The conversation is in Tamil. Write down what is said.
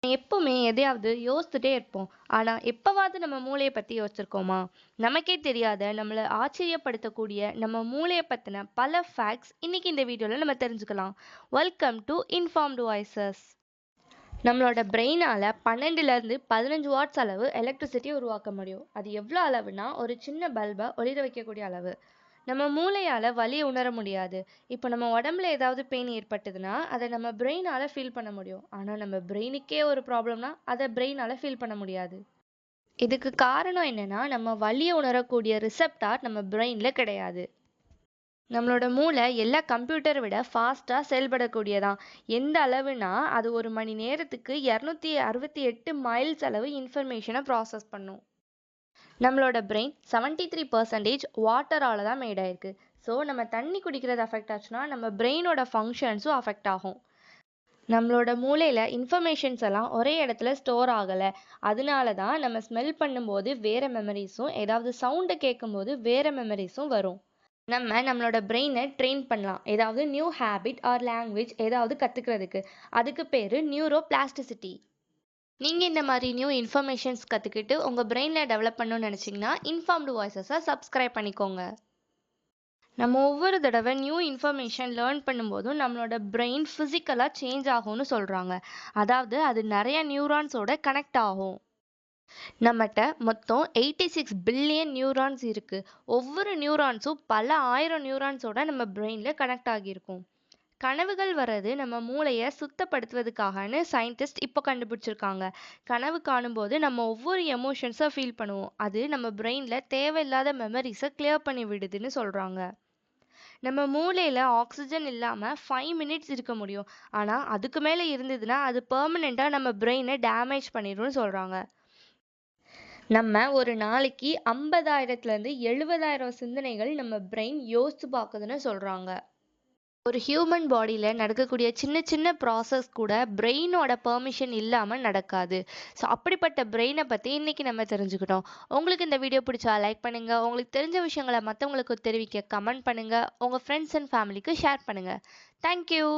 எப்பவுமே எதையாவது யோசிச்சுட்டே இருப்போம். ஆனா, எப்பவாவது நம்ம மூளைய பத்தி யோசிச்சிருக்கோமா? நமக்கே தெரியாத நம்மள ஆச்சரியப்படுத்தக்கூடிய நம்ம மூளைய பத்தின பல ஃபேக்ட்ஸ் இன்னைக்கு இந்த வீடியோல நம்ம தெரிஞ்சுக்கலாம். Welcome to informed voices. நம்மளோட பிரெயினால 12லேருந்து 15 வாட்ஸ் அளவு எலக்ட்ரிசிட்டி உருவாக்க முடியும். அது எவ்வளோ அளவுனா, ஒரு சின்ன பல்பை ஒளிர வைக்கக்கூடிய அளவு. நம்ம மூளையால வலியை உணர முடியாது. இப்போ நம்ம உடம்புல ஏதாவது பெயின் ஏற்பட்டதுன்னா அதை நம்ம பிரெயினால ஃபீல் பண்ண முடியும். ஆனால் நம்ம பிரெயினுக்கே ஒரு ப்ராப்ளம்னா அதை பிரெயினால ஃபீல் பண்ண முடியாது. இதுக்கு காரணம் என்னன்னா, நம்ம வலியை உணரக்கூடிய ரிசெப்டார் நம்ம பிரெயின்ல கிடையாது. நம்மளோட மூளை எல்லா கம்ப்யூட்டரை விட ஃபாஸ்ட்டாக செயல்படக்கூடியதான். எந்த அளவுனா, அது ஒரு மணி நேரத்துக்கு 268 மைல்ஸ் அளவு இன்ஃபர்மேஷனை ப்ராசஸ் பண்ணும். நம்மளோட பிரெயின் 73% வாட்டரால தான் மேட் ஆயிருக்கு. ஸோ நம்ம தண்ணி குடிக்கிறது அஃபெக்ட் ஆச்சுன்னா நம்ம பிரெயினோட ஃபங்க்ஷன்ஸும் அஃபெக்ட் ஆகும். நம்மளோட மூளையில் இன்ஃபர்மேஷன்ஸ் எல்லாம் ஒரே இடத்துல ஸ்டோர் ஆகலை. அதனால தான் நம்ம ஸ்மெல் பண்ணும்போது வேறு மெமரிஸும், ஏதாவது சவுண்டை கேட்கும்போது வேறு மெமரிஸும் வரும். நம்மளோட பிரெயினை ட்ரெயின் பண்ணலாம். ஏதாவது நியூ ஹேபிட் ஆர் லாங்குவேஜ் ஏதாவது கற்றுக்கிறதுக்கு. அதுக்கு பேர் நியூரோ பிளாஸ்டிசிட்டி. நீங்கள் இந்த மாதிரி நியூ இன்ஃபர்மேஷன்ஸ் கற்றுக்கிட்டு உங்கள் பிரெயினில் டெவலப் பண்ணணும்னு நினச்சிங்கன்னா இன்ஃபார்ம்டு வாய்ஸஸை சப்ஸ்கிரைப் பண்ணிக்கோங்க. நம்ம ஒவ்வொரு தடவை நியூ இன்ஃபர்மேஷன் லேர்ன் பண்ணும்போதும் நம்மளோட பிரெயின் ஃபிசிக்கலாக சேஞ்ச் ஆகும்னு சொல்கிறாங்க. அதாவது அது நிறைய நியூரான்ஸோட கனெக்ட் ஆகும். நம்மகிட்ட மொத்தம் 86 பில்லியன் நியூரான்ஸ் இருக்குது. ஒவ்வொரு நியூரான்ஸும் பல ஆயிரம் நியூரான்ஸோட நம்ம பிரெயினில் கனெக்ட் ஆகியிருக்கும். கனவுகள் வர்றது நம்ம மூளையை சுத்தப்படுத்துவதுக்காகன்னு சயின்டிஸ்ட் இப்போ கண்டுபிடிச்சிருக்காங்க. கனவு காணும்போது நம்ம ஒவ்வொரு எமோஷன்ஸை ஃபீல் பண்ணுவோம். அது நம்ம பிரெயினில் தேவையில்லாத மெமரிஸை கிளியர் பண்ணி விடுதுன்னு சொல்கிறாங்க. நம்ம மூளையில் ஆக்சிஜன் இல்லாமல் 5 மினிட்ஸ் இருக்க முடியும். ஆனால் அதுக்கு மேலே இருந்ததுன்னா அது பெர்மனெண்ட்டாக நம்ம பிரெயினை டேமேஜ் பண்ணிடும்னு சொல்கிறாங்க. நம்ம ஒரு நாளைக்கு 50,000லேருந்து 70,000 சிந்தனைகள் நம்ம பிரெயின் யோசித்து பார்க்குதுன்னு சொல்கிறாங்க. ஒரு ஹியூமன் பாடியில் நடக்கக்கூடிய சின்ன சின்ன ப்ராசஸ் கூட பிரெயினோட பெர்மிஷன் இல்லாமல் நடக்காது. ஸோ அப்படிப்பட்ட பிரெயினை பற்றி இன்றைக்கி நம்ம தெரிஞ்சுக்கிட்டோம். உங்களுக்கு இந்த வீடியோ பிடிச்சா லைக் பண்ணுங்கள். உங்களுக்கு தெரிஞ்ச விஷயங்களை மற்றவங்களுக்கு தெரிவிக்க கமெண்ட் பண்ணுங்கள். உங்கள் ஃப்ரெண்ட்ஸ் அண்ட் ஃபேமிலிக்கு ஷேர் பண்ணுங்கள். தேங்க்யூ.